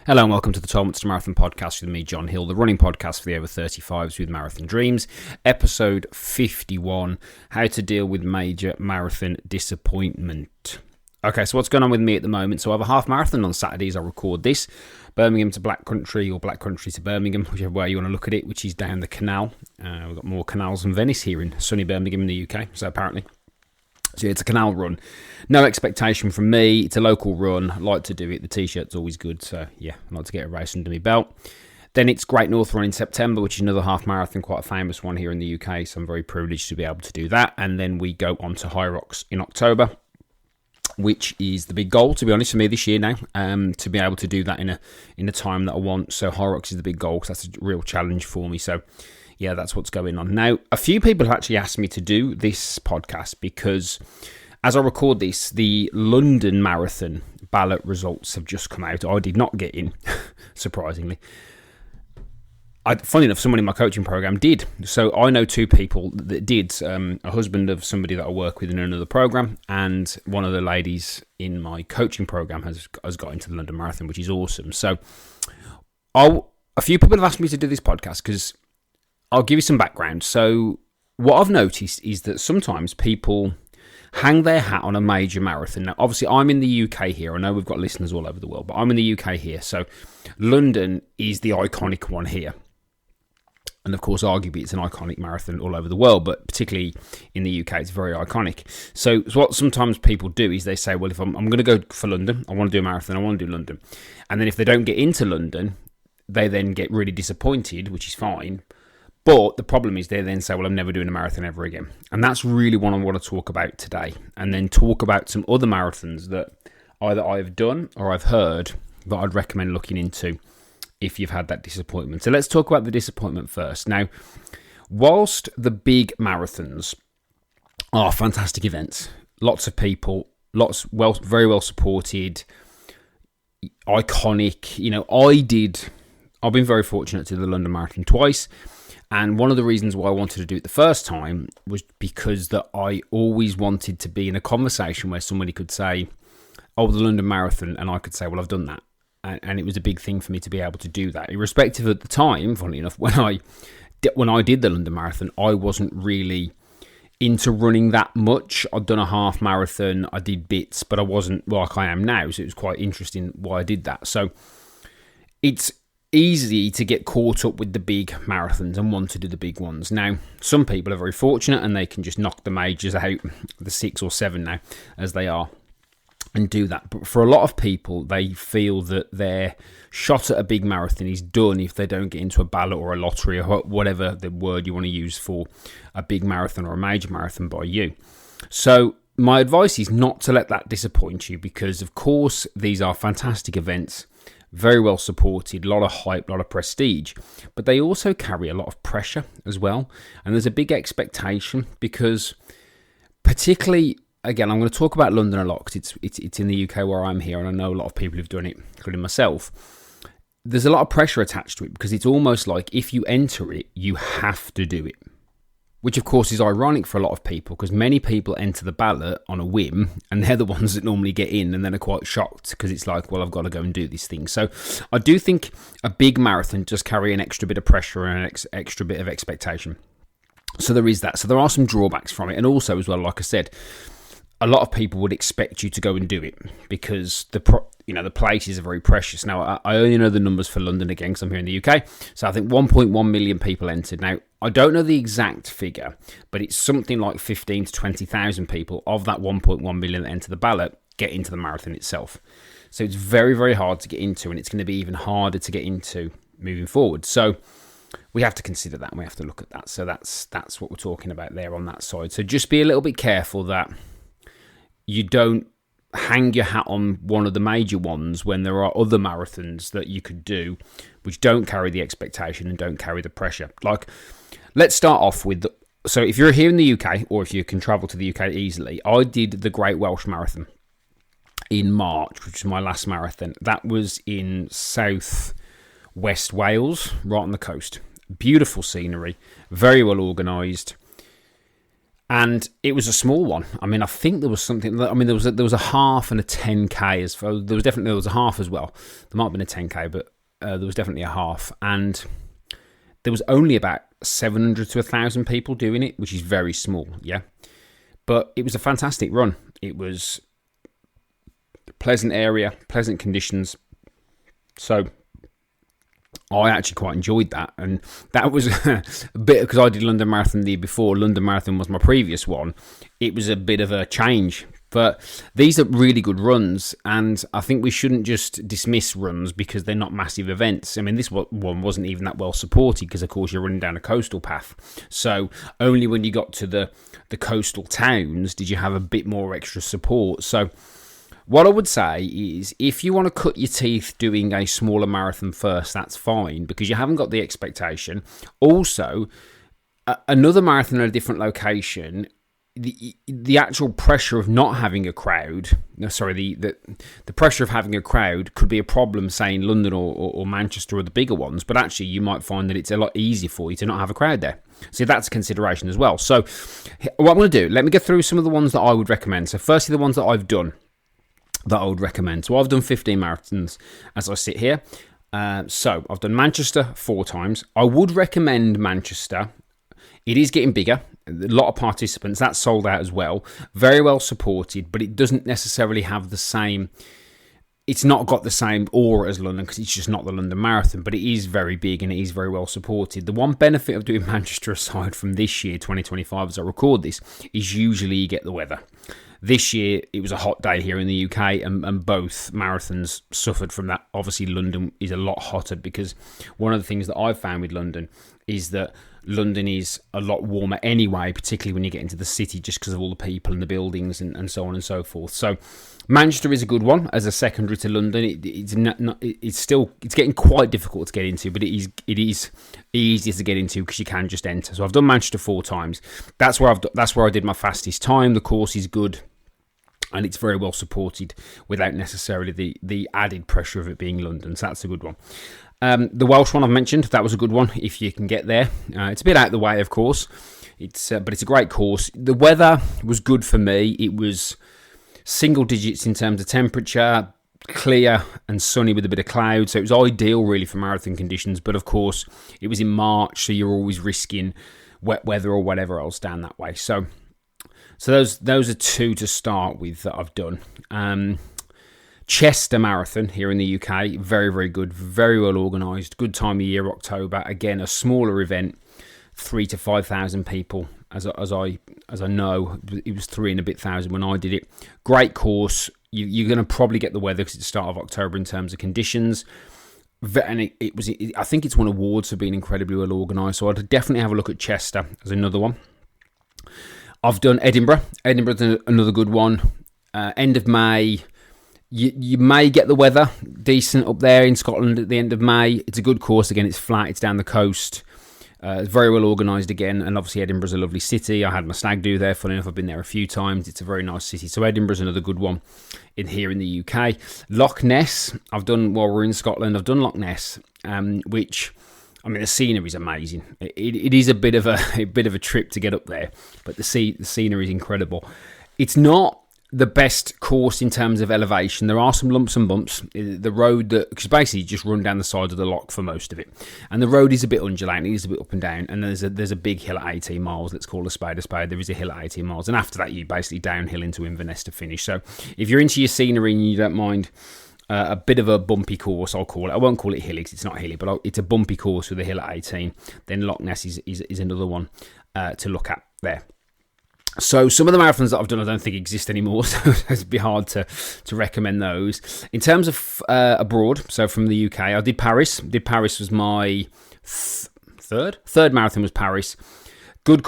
Hello and welcome to the 12 Months to Marathon podcast with me, John Hill, the running podcast for the over 35s with marathon dreams. Episode 51, how to deal with major marathon disappointment. Okay, so what's going on with me at the moment? So I have a half marathon on Saturdays. I record this. Birmingham to Black Country or Black Country to Birmingham, whichever way you want to look at it, which is down the canal. We've got more canals than Venice here in sunny Birmingham in the UK, so apparently. So yeah, it's a canal run. No expectation from me. It's a local run. I like to do it. The t-shirt's always good. So yeah, I like to get a race under my belt. Then it's Great North Run in September, which is another half marathon, quite a famous one here in the UK. So I'm very privileged to be able to do that. And then we go on to High Rocks in October, which is the big goal, to be honest, for me this year now, to be able to do that in a time that I want. So High Rocks is the big goal because that's a real challenge for me. So yeah, that's what's going on. Now, a few people have actually asked me to do this podcast because as I record this, the London Marathon ballot results have just come out. I did not get in, surprisingly. Funny enough, someone in my coaching program did. So I know two people that did. A husband of somebody that I work with in another program, and one of the ladies in my coaching program has got into the London Marathon, which is awesome. So a few people have asked me to do this podcast because I'll give you some background. So what I've noticed is that sometimes people hang their hat on a major marathon. Now, obviously, I'm in the UK here. I know we've got listeners all over the world, but I'm in the UK here. So London is the iconic one here. And of course, arguably, it's an iconic marathon all over the world, but particularly in the UK, it's very iconic. So what sometimes people do is they say, well, if I'm going to go for London, I want to do a marathon, I want to do London. And then if they don't get into London, they then get really disappointed, which is fine. But the problem is they then say, well, I'm never doing a marathon ever again. And that's really what I want to talk about today. And then talk about some other marathons that either I've done or I've heard that I'd recommend looking into if you've had that disappointment. So let's talk about the disappointment first. Now, whilst the big marathons are fantastic events, lots of people, very well supported, iconic. I've been very fortunate to do the London Marathon twice. And one of the reasons why I wanted to do it the first time was because that I always wanted to be in a conversation where somebody could say, oh, the London Marathon, and I could say, well, I've done that. And it was a big thing for me to be able to do that. Irrespective at the time, funnily enough, when I did the London Marathon, I wasn't really into running that much. I'd done a half marathon, I did bits, but I wasn't like I am now. So it was quite interesting why I did that. So it's easy to get caught up with the big marathons and want to do the big ones. Now, some people are very fortunate and they can just knock the majors out, the 6 or 7 now, as they are, and do that. But for a lot of people, they feel that their shot at a big marathon is done if they don't get into a ballot or a lottery or whatever the word you want to use for a big marathon or a major marathon by you. So my advice is not to let that disappoint you, because of course these are fantastic events, very well supported, a lot of hype, a lot of prestige, but they also carry a lot of pressure as well. And there's a big expectation because, particularly, again, I'm going to talk about London a lot because it's in the UK where I'm here, and I know a lot of people who've done it, including myself. There's a lot of pressure attached to it because it's almost like if you enter it, you have to do it. Which, of course, is ironic for a lot of people because many people enter the ballot on a whim and they're the ones that normally get in and then are quite shocked because it's like, well, I've got to go and do this thing. So I do think a big marathon does carry an extra bit of pressure and an extra bit of expectation. So there is that. So there are some drawbacks from it. And also, as well, like I said, a lot of people would expect you to go and do it because the places are very precious. Now, I only know the numbers for London again because I'm here in the UK. So I think 1.1 million people entered. Now, I don't know the exact figure, but it's something like 15 to 20,000 people of that 1.1 million that enter the ballot get into the marathon itself. So it's very, very hard to get into, and it's going to be even harder to get into moving forward. So we have to consider that and we have to look at that. So that's what we're talking about there on that side. So just be a little bit careful that you don't hang your hat on one of the major ones when there are other marathons that you could do which don't carry the expectation and don't carry the pressure. Like, let's start off with, so if you're here in the UK or if you can travel to the UK easily, I did the Great Welsh Marathon in March, which was my last marathon. That was in South West Wales, right on the coast. Beautiful scenery, very well organised. And it was a small one. I mean, I think there was something. I mean, there was a half and a 10k as well. There was a half as well. There might have been a 10k, but there was definitely a half. And there was only about 700 to 1,000 people doing it, which is very small. Yeah, but it was a fantastic run. It was a pleasant area, pleasant conditions. So I actually quite enjoyed that, and that was a bit because I did London Marathon the year before. London Marathon was my previous one. It was a bit of a change, but these are really good runs, and I think we shouldn't just dismiss runs because they're not massive events. I mean, this one wasn't even that well supported because, of course, you're running down a coastal path. So only when you got to the coastal towns did you have a bit more extra support. So what I would say is if you want to cut your teeth doing a smaller marathon first, that's fine because you haven't got the expectation. Also, another marathon at a different location, the actual pressure of not having a crowd, the pressure of having a crowd could be a problem, say, in London or Manchester or the bigger ones, but actually you might find that it's a lot easier for you to not have a crowd there. So that's a consideration as well. So what I'm going to do, let me go through some of the ones that I would recommend. So firstly, the ones that I've done that I would recommend. So I've done 15 marathons as I sit here. So I've done Manchester 4 times. I would recommend Manchester. It is getting bigger. A lot of participants. That's sold out as well. Very well supported, but it doesn't necessarily have the same. It's not got the same aura as London because it's just not the London Marathon, but it is very big and it is very well supported. The one benefit of doing Manchester aside from this year, 2025, as I record this, is usually you get the weather. This year, it was a hot day here in the UK, and both marathons suffered from that. Obviously, London is a lot hotter because one of the things that I've found with London is that London is a lot warmer anyway, particularly when you get into the city, just because of all the people and the buildings and so on and so forth. So Manchester is a good one as a secondary to London. It's getting quite difficult to get into, but it is easier to get into because you can just enter. So I've done Manchester 4 times. That's where I did my fastest time. The course is good, and it's very well supported without necessarily the added pressure of it being London. So that's a good one. The Welsh one I've mentioned, that was a good one if you can get there. It's a bit out of the way, of course. But it's a great course. The weather was good for me. It was single digits in terms of temperature, clear and sunny with a bit of cloud. So it was ideal really for marathon conditions. But of course, it was in March, so you're always risking wet weather or whatever else down that way. So those are 2 to start with that I've done. Chester Marathon here in the UK, very, very good, very well organised, good time of year, October. Again, a smaller event, 3,000 to 5,000 people. As I know, it was 3 and a bit thousand when I did it. Great course. You're going to probably get the weather because it's the start of October in terms of conditions. And I think it's won awards for being incredibly well organised. So I'd definitely have a look at Chester as another one. I've done Edinburgh. Edinburgh's another good one. End of May. You may get the weather decent up there in Scotland at the end of May. It's a good course. Again, it's flat. It's down the coast. It's very well organised again. And obviously Edinburgh's a lovely city. I had my stag do there. Funny enough, I've been there a few times. It's a very nice city. So Edinburgh's another good one here in the UK. Loch Ness. I've done, while we're in Scotland, I've done Loch Ness, which, I mean, the scenery is amazing. It is a bit of a trip to get up there, but the scenery is incredible. It's not the best course in terms of elevation. There are some lumps and bumps. The road, because basically you just run down the side of the loch for most of it, and the road is a bit undulating. It is a bit up and down, and there's a big hill at 18 miles. Let's call a spade a spade. There is a hill at 18 miles, and after that you basically downhill into Inverness to finish. So if you're into your scenery and you don't mind a bit of a bumpy course, I'll call it. I won't call it hilly because it's not hilly, but it's a bumpy course with a hill at 18. Then Loch Ness is another one to look at there. So some of the marathons that I've done I don't think exist anymore, so it'd be hard to recommend those. In terms of abroad, so from the UK, I did Paris. Paris was my third marathon was Paris. Good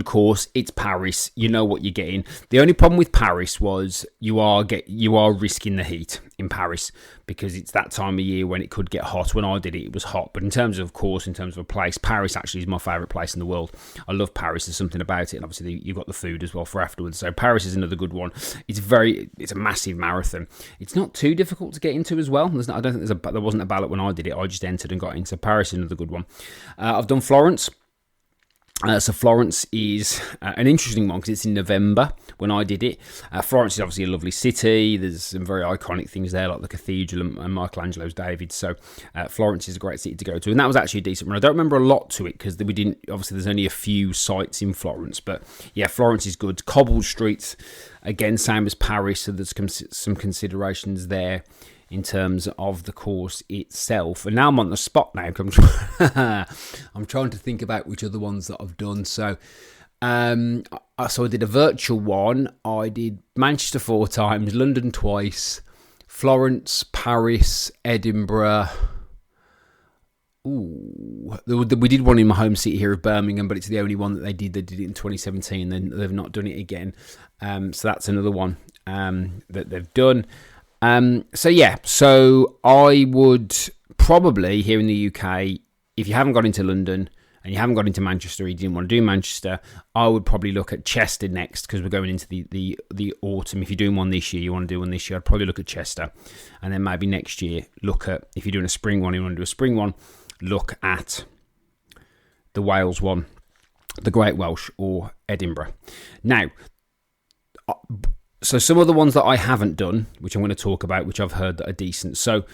course. It's Paris. You know what you're getting. The only problem with Paris was you are risking the heat in Paris because it's that time of year when it could get hot. When I did it, it was hot. But in terms of a place, Paris actually is my favourite place in the world. I love Paris. There's something about it, and obviously you've got the food as well for afterwards. So Paris is another good one. It's a massive marathon. It's not too difficult to get into as well. I don't think there wasn't a ballot when I did it. I just entered and got into. Paris is another good one. I've done Florence. So Florence is an interesting one because it's in November when I did it. Florence is obviously a lovely city. There's some very iconic things there, like the cathedral and Michelangelo's David. So Florence is a great city to go to, and that was actually a decent run. I don't remember a lot to it because we didn't. Obviously, there's only a few sites in Florence, but yeah, Florence is good. Cobbled streets, again, same as Paris. So there's some considerations there in terms of the course itself. And now I'm on the spot now because I'm trying to think about which other ones that I've done. So I did a virtual one. I did Manchester 4 times, London twice, Florence, Paris, Edinburgh. Ooh, we did one in my home city here of Birmingham, but it's the only one that they did. They did it in 2017, then they've not done it again. So that's another one that they've done. So I would probably, here in the UK, if you haven't got into London and you haven't got into Manchester, you didn't want to do Manchester, I would probably look at Chester next because we're going into the autumn. If you're doing one this year, you want to do one this year, I'd probably look at Chester. And then maybe next year, look at, if you're doing a spring one, you want to do a spring one, look at the Wales one, the Great Welsh or Edinburgh. Now, so some of the ones that I haven't done, which I'm going to talk about, which I've heard that are decent. So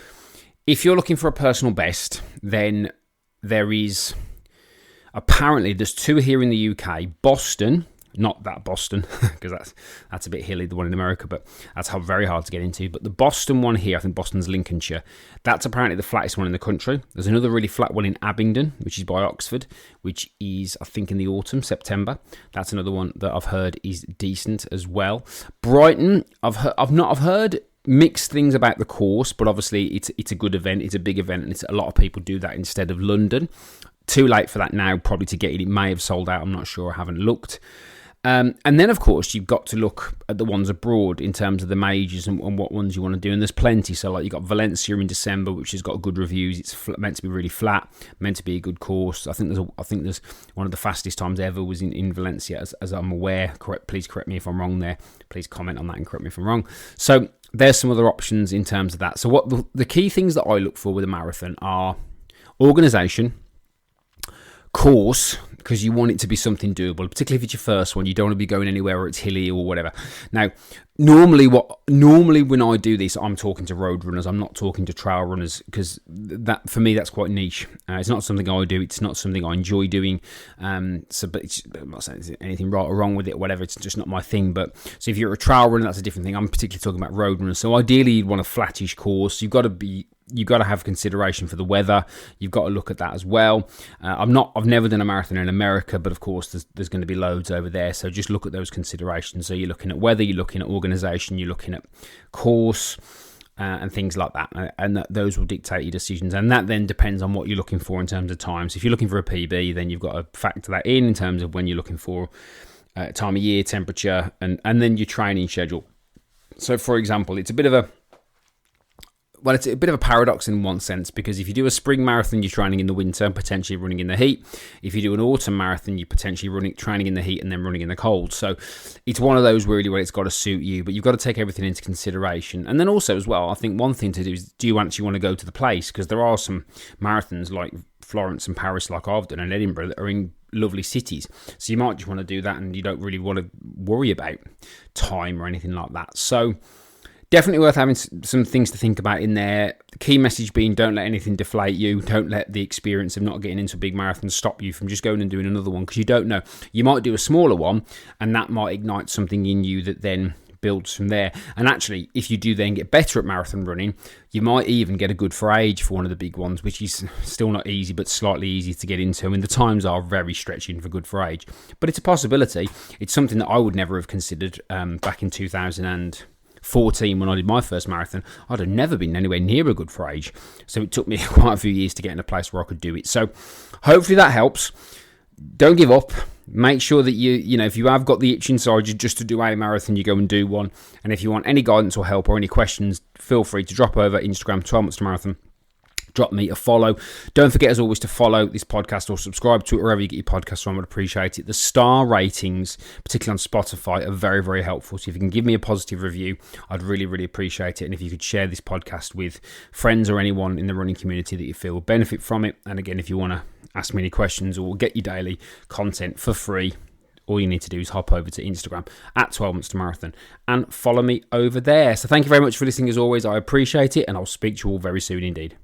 if you're looking for a personal best, then there is, apparently there's 2 here in the UK. Boston, not that Boston, because that's a bit hilly, the one in America, but that's very hard to get into. But the Boston one here, I think Boston's Lincolnshire, that's apparently the flattest one in the country. There's another really flat one in Abingdon, which is by Oxford, which is, I think, in the autumn, September. That's another one that I've heard is decent as well. Brighton, I've heard mixed things about the course, but obviously it's a good event, it's a big event, and a lot of people do that instead of London. Too late for that now, probably to get it. It may have sold out, I'm not sure, I haven't looked. And then, of course, you've got to look at the ones abroad in terms of the majors and what ones you want to do. And there's plenty. So, like, you've got Valencia in December, which has got good reviews. It's meant to be really flat, meant to be a good course. I think there's one of the fastest times ever was in Valencia, as I'm aware. Please correct me if I'm wrong there. Please comment on that and correct me if I'm wrong. So there's some other options in terms of that. So what the key things that I look for with a marathon are organisation, course, because you want it to be something doable, particularly if it's your first one. You don't want to be going anywhere where it's hilly or whatever. Now, normally when I do this, I'm talking to road runners. I'm not talking to trail runners because that, for me, that's quite niche. It's not something I do. It's not something I enjoy doing. But I'm not saying there's anything right or wrong with it or whatever. It's just not my thing. But so if you're a trail runner, that's a different thing. I'm particularly talking about road runners. So ideally, you'd want a flattish course. You've got to have consideration for the weather. You've got to look at that as well. I've never done a marathon in America, but of course there's going to be loads over there. So just look at those considerations. So you're looking at weather, you're looking at organisation, you're looking at course, and things like that. And those will dictate your decisions. And that then depends on what you're looking for in terms of time. So if you're looking for a PB, then you've got to factor that in terms of when you're looking for time of year, temperature, and then your training schedule. So for example, it's a bit of a paradox in one sense, because if you do a spring marathon, you're training in the winter and potentially running in the heat. If you do an autumn marathon, you're potentially training in the heat and then running in the cold. So it's one of those really where it's got to suit you, but you've got to take everything into consideration. And then also as well, I think one thing to do is, do you actually want to go to the place? Because there are some marathons like Florence and Paris, like I've done, and Edinburgh, that are in lovely cities. So you might just want to do that and you don't really want to worry about time or anything like that. So definitely worth having some things to think about in there. The key message being, don't let anything deflate you. Don't let the experience of not getting into a big marathon stop you from just going and doing another one, because you don't know. You might do a smaller one and that might ignite something in you that then builds from there. And actually, if you do then get better at marathon running, you might even get a good for age for one of the big ones, which is still not easy, but slightly easy to get into. I mean, the times are very stretching for good for age, but it's a possibility. It's something that I would never have considered back in 2014 when I did my first marathon. I'd have never been anywhere near a good for age. So it took me quite a few years to get in a place where I could do it. So hopefully that helps. Don't give up. Make sure that you know, if you have got the itch inside you just to do a marathon, you go and do one. And if you want any guidance or help or any questions, feel free to drop over Instagram, 12 Months to Marathon. Drop me a follow. Don't forget, as always, to follow this podcast or subscribe to it wherever you get your podcasts from. I would appreciate it. The star ratings, particularly on Spotify, are very, very helpful. So if you can give me a positive review, I'd really, really appreciate it. And if you could share this podcast with friends or anyone in the running community that you feel will benefit from it. And again, if you want to ask me any questions or get your daily content for free, all you need to do is hop over to Instagram at 12 Months to Marathon and follow me over there. So thank you very much for listening as always. I appreciate it, and I'll speak to you all very soon indeed.